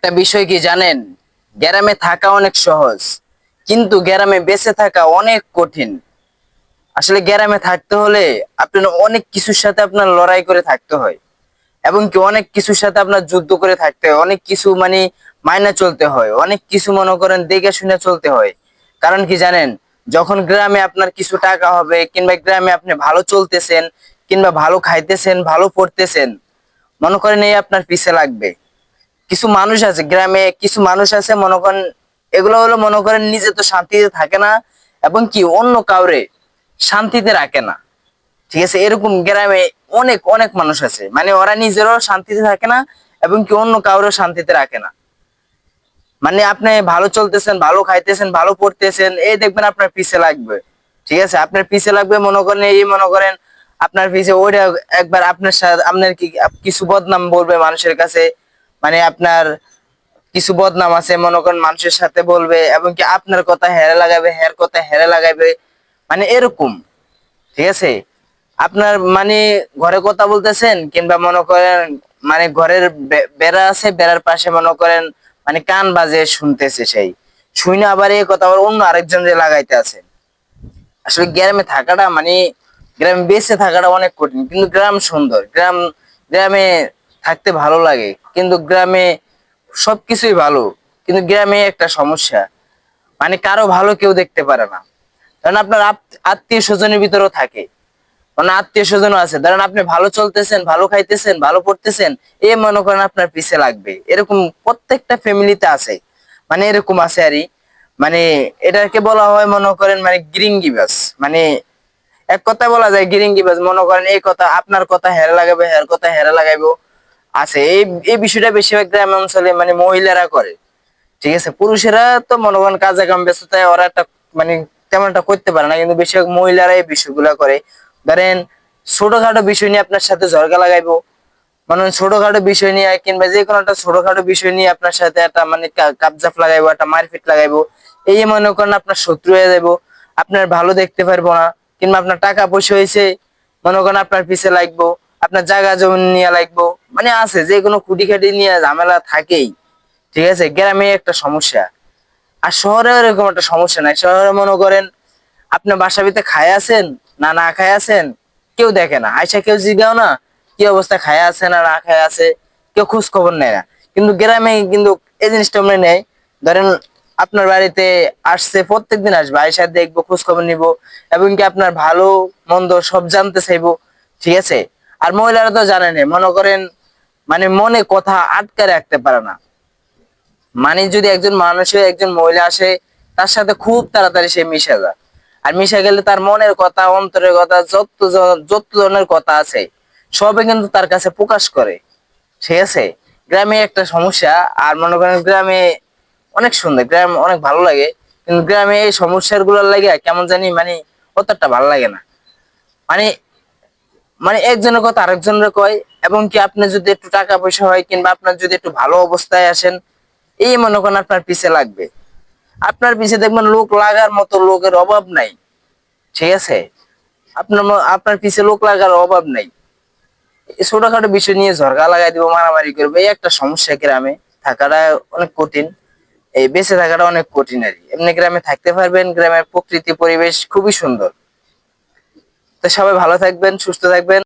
একটা বিষয় কি জানেন, গ্রামে থাকা অনেক সহজ, কিন্তু গ্রামে বেঁচে থাকা অনেক কঠিন। আসলে গ্রামে থাকতে হলে আপনার অনেক কিছুর সাথে আপনার লড়াই করে থাকতে হয়, এবং কি অনেক কিছুর সাথে আপনার যুদ্ধ করে থাকতে হয়, অনেক কিছু মানে মাইনা চলতে হয়, অনেক কিছু মনে করেন দেখে শুনে চলতে হয়। কারণ কি জানেন, যখন গ্রামে আপনার কিছু টাকা হবে, কিংবা গ্রামে আপনি ভালো চলতেছেন, কিংবা ভালো খাইতেছেন, ভালো পড়তেছেন, মনে করেন এই আপনার পিছে লাগবে। কিছু মানুষ আছে গ্রামে, কিছু মানুষ আছে মনে করেন, এগুলো হলো মনে করেন নিজে তো শান্তিতে থাকে না, এবং কি অন্য কাউরে শান্তিতে রাখে না। ঠিক আছে, এরকম গ্রামে অনেক অনেক মানুষ আছে, মানে ওরা নিজেরও শান্তিতে থাকে না, এবং কি অন্য কাউরেও শান্তিতে রাখে না। মানে আপনি ভালো চলতেছেন, ভালো খাইতেছেন, ভালো পড়তেছেন, এই দেখবেন আপনার পিছে লাগবে। ঠিক আছে, আপনার পিছে লাগবে, মনে করেন এই মনে করেন আপনার পিছে ওইটা একবার আপনার সাথে আপনার কি কিছু বদনাম বলবে মানুষের কাছে। মানে আপনার কিছু বদনাম আছে মনে করেন মানুষের সাথে বলবে, এবং কি আপনার কথা হেরে লাগাবে, হের কথা হেরে লাগাবে, মানে এরকম। ঠিক আছে, আপনার মানে ঘরে কথা বলতেছেন, কিংবা মনে করেন মানে ঘরের বেড়া আছে, বেড়ার পাশে মনে করেন মানে কান বাজে শুনতেছে, সেই শুনে আবার এই কথা আবার অন্য আরেকজন যে লাগাইতে আছে। আসলে গ্রামে থাকাটা মানে গ্রামে বেঁচে থাকাটা অনেক কঠিন, কিন্তু গ্রাম সুন্দর। গ্রামে থাকতে ভালো লাগে, কিন্তু গ্রামে সবকিছুই ভালো। কিন্তু গ্রামে একটা সমস্যা, মানে কারো ভালো কেউ দেখতে পারে না। কারণ আপনার আত্মীয় স্বজনের ভিতরেও থাকে, মানে আত্মীয় স্বজন আছে, ধরেন আপনি ভালো চলতেছেন, ভালো খাইতেছেন, ভালো পড়তেছেন, এ মনে করেন আপনার পিছে লাগবে। এরকম প্রত্যেকটা ফ্যামিলিতে আছে, মানে এরকম আছে আরই। মানে এটাকে বলা হয় মনে করেন মানে গিরিঙ্গিবাজ। মানে এক কথায় বলা যায় গিরিঙ্গিবাজ। মনে করেন এই কথা আপনার কথা হেরে লাগাবে, হের কথা হেরে লাগাইবো আছে। এই এই বিষয়টা বেশিরভাগ গ্রাম অঞ্চলে মানে মহিলারা করে। ঠিক আছে, পুরুষেরা তো মনে করেন কাজে কাম ব্যস্ততায় ওরা একটা মানে তেমন একটা করতে পারে না, কিন্তু বেশিরভাগ মহিলারা এই বিষয়গুলা করে। ধরেন ছোটখাটো বিষয় নিয়ে আপনার সাথে ঝগড়া লাগাইবো, মানে ছোটখাটো বিষয় নিয়ে, কিংবা যে কোনো একটা ছোটখাটো বিষয় নিয়ে আপনার সাথে একটা মানে কাপজাপ লাগাইবো, একটা মারপিট লাগাইবো। এই যে মনে করেন আপনার শত্রু হয়ে যাবো, আপনার ভালো দেখতে পারবো না। কিংবা আপনার টাকা পয়সা হয়েছে, মনে করেন আপনার পিছে লাগবো, আপনার জায়গা জমি নিয়ে লাগবো, মানে আছে যে কোনো খুঁটিখাটি নিয়ে ঝামেলা থাকেই। ঠিক আছে, গ্রামে একটা সমস্যা। আর শহরে এরকম একটা সমস্যা নাই। শহরে মনে করেন আপনি বাসা ভিতরে খায় আছেন না না খায় আছেন, কেউ দেখে না, আয়সা কেউ জিগাও না কি অবস্থা, খায় আছে না না খায় আছে, কেউ খোঁজ খবর নেয় না। কিন্তু গ্রামে কিন্তু এই জিনিসটা আমরা নেই। ধরেন আপনার বাড়িতে আসছে, প্রত্যেকদিন আসবে, আয়সা দেখবো, খোঁজ খবর নিব, এবং কি আপনার ভালো মন্দ সব জানতে চাইবো। ঠিক আছে, আর মহিলারা তো জানেন, মনে করেন মানে মনে কথা আটকে রাখতে পারে না। মানে যদি একজন মানুষে একজন মহিলা আসে, তার সাথে খুব তাড়াতাড়ি সে মিশে যায়। আর মিশে গেলে তার মনের কথা, অন্তরের কথা, যত ধরনের কথা আছে সবে কিন্তু তার কাছে প্রকাশ করে। ঠিক আছে, গ্রামে একটা সমস্যা। আর মনে করেন গ্রামে অনেক সুন্দর, গ্রাম অনেক ভালো লাগে, কিন্তু গ্রামে এই সমস্যার গুলোর লাগে কেমন জানি মানে অতটা ভালো লাগে না। মানে মানে একজনের কথা আরেকজনের কয়, এবং কি আপনি যদি একটু টাকা পয়সা হয়, কিংবা আপনার যদি একটু ভালো অবস্থায় আসেন, এই মনে করেন আপনার পিছে লাগবে। আপনার পিছে দেখবেন লোক লাগার মতো লোকের অভাব নাই। ঠিক আছে, আপনার পিছে লোক লাগার অভাব নাই। এই ছোটখাটো বিষয় নিয়ে ঝগড়া লাগাই দিব, মারামারি করবে, এই একটা সমস্যা। গ্রামে থাকাটা অনেক কঠিন, এই বেঁচে থাকাটা অনেক কঠিন আর কি। এমনি গ্রামে থাকতে পারবেন, গ্রামের প্রকৃতি পরিবেশ খুবই সুন্দর। তো সবাই ভালো থাকবেন, সুস্থ থাকবেন।